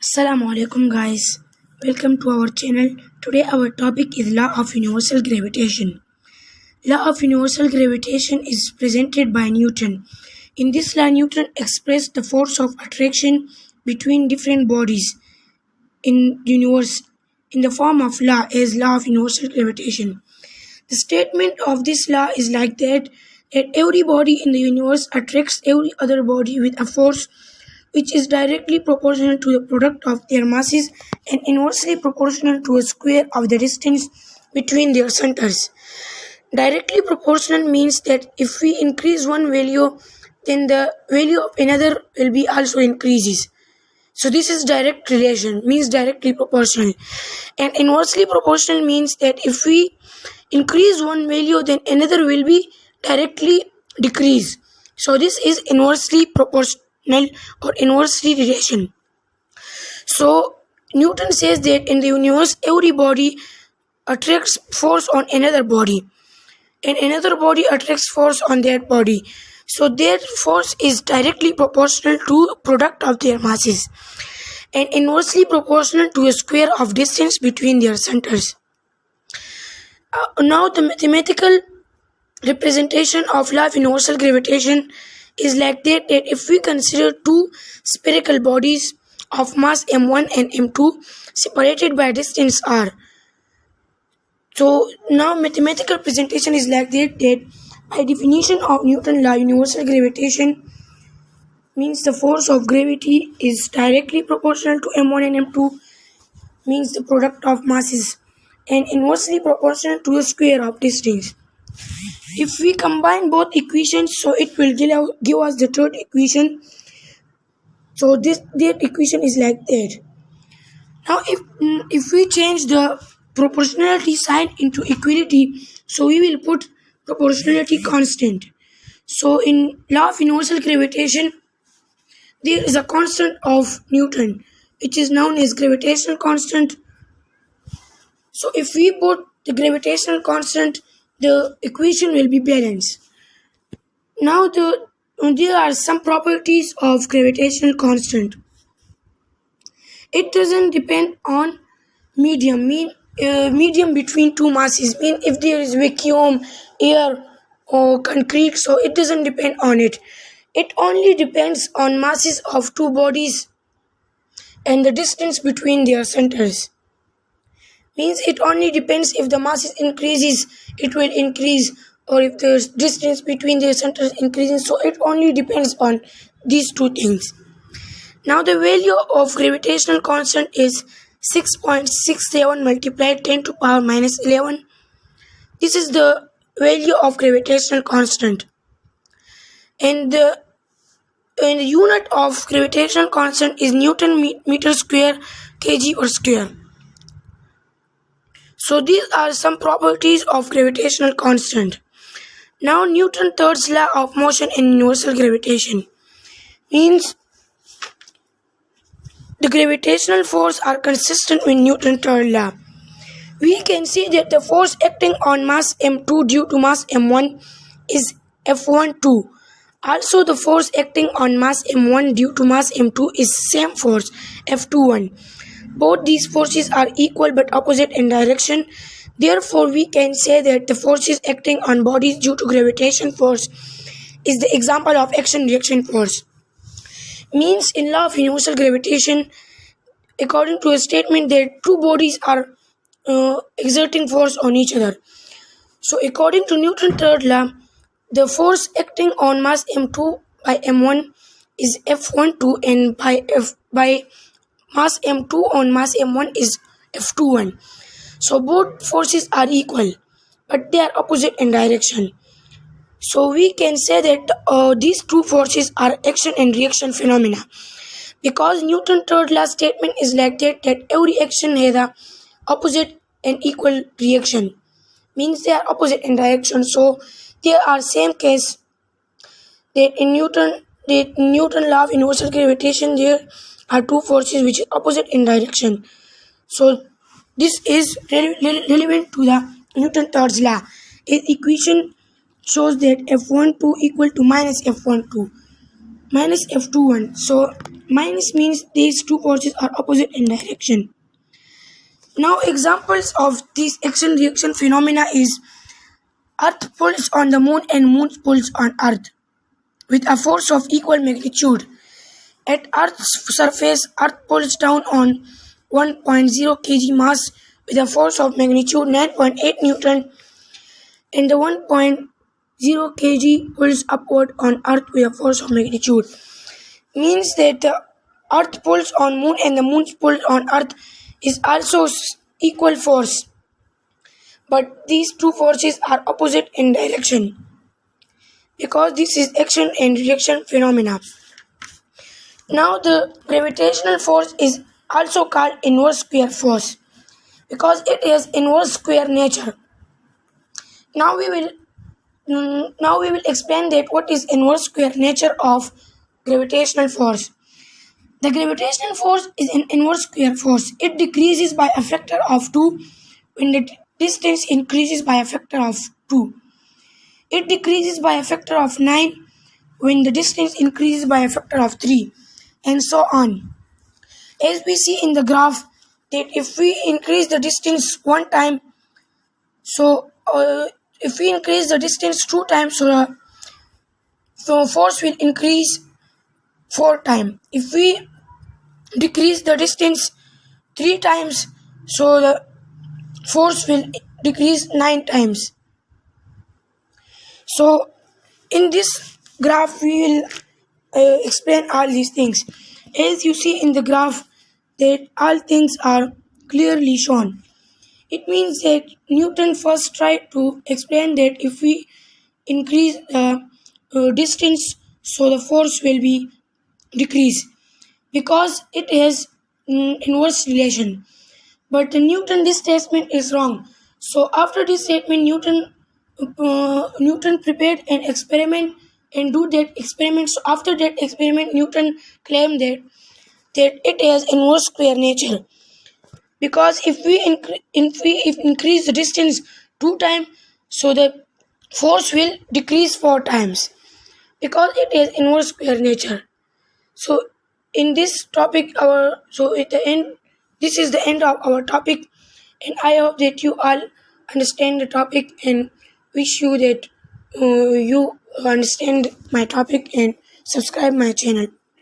Assalamu alaikum guys. Welcome to our channel. Today our topic is law of universal gravitation. Law of universal gravitation is presented by Newton. In this law, Newton expressed the force of attraction between different bodies in universe in the form of law as law of universal gravitation. The statement of this law is like that every body in the universe attracts every other body with a force which is directly proportional to the product of their masses and inversely proportional to a square of the distance between their centers. Directly proportional means that if we increase one value, then the value of another will be also increases. So this is direct relation, means directly proportional. And inversely proportional means that if we increase one value, then another will be directly decrease. So this is inversely proportional or inversely relation. So Newton says that in the universe every body attracts force on another body and another body attracts force on that body. So their force is directly proportional to product of their masses and inversely proportional to a square of distance between their centers. Now the mathematical representation of law of universal gravitation is like that if we consider two spherical bodies of mass m1 and m2 separated by distance r. So now mathematical presentation is like that by definition of Newton law universal gravitation means the force of gravity is directly proportional to m1 and m2 means the product of masses and inversely proportional to the square of distance. If we combine both equations, so it will give us the third equation. So that equation is like that. Now if we change the proportionality sign into equality, so we will put proportionality constant. So in law of universal gravitation, there is a constant of Newton, which is known as gravitational constant. So if we put the gravitational constant, the equation will be balanced. Now there are some properties of gravitational constant. It doesn't depend on medium between two masses. Mean if there is vacuum, air or concrete, so it doesn't depend on it. It only depends on masses of two bodies and the distance between their centers. Means it only depends if the masses increases, it will increase, or if the distance between their centers increases. So it only depends on these two things. Now the value of gravitational constant is 6.67 multiplied 10 to power minus 11. This is the value of gravitational constant. And the unit of gravitational constant is Newton meter square kg or square. So these are some properties of gravitational constant. Now Newton's third law of motion and universal gravitation means the gravitational force are consistent with Newton's third law. We can see that the force acting on mass m2 due to mass m1 is F12. Also the force acting on mass m1 due to mass m2 is same force F21. Both these forces are equal but opposite in direction. Therefore, we can say that the forces acting on bodies due to gravitation force is the example of action-reaction force. Means in law of universal gravitation, according to a statement that two bodies are exerting force on each other. So according to Newton's third law, the force acting on mass m2 by m1 is F12 and by mass m2 on mass m1 is F21. So both forces are equal but they are opposite in direction. So we can say that these two forces are action and reaction phenomena, because Newton's third law statement is like that every action has a opposite and equal reaction, means they are opposite in direction. So there are same case that in Newton law of universal gravitation there are two forces which is opposite in direction. So this is relevant to the Newton's third law. Its equation shows that F12 equal to minus F12 minus F21. So Minus means these two forces are opposite in direction. Now examples of these action reaction phenomena is Earth pulls on the moon and moon pulls on Earth with a force of equal magnitude. At Earth's surface, Earth pulls down on 1.0 kg mass with a force of magnitude 9.8 Newton, and the 1.0 kg pulls upward on Earth with a force of magnitude. Means that the Earth pulls on moon and the moon pulls on Earth is also equal force, but these two forces are opposite in direction because this is action and reaction phenomena. Now the gravitational force is also called inverse square force because it is inverse square nature. Now we will explain that what is inverse square nature of gravitational force. The gravitational force is an inverse square force. It decreases by a factor of 2 when the distance increases by a factor of 2. It decreases by a factor of 9 when the distance increases by a factor of 3, and so on. As we see in the graph that if we increase the distance one time, if we increase the distance 2 times, so force will increase 4 times. If we decrease the distance 3 times, so the force will decrease 9 times. So in this graph we will explain all these things. As you see in the graph that all things are clearly shown. It means that Newton first tried to explain that if we increase the distance, so the force will be decrease because it has inverse relation. But Newton, this statement is wrong. So after this statement, Newton prepared an experiment and do that experiment. So after that experiment, Newton claimed that it has inverse square nature because if we increase the distance 2 times, so the force will decrease 4 times because it has inverse square nature. So in this topic, this is the end of our topic, and I hope that you all understand the topic and wish you that you understand my topic and subscribe my channel.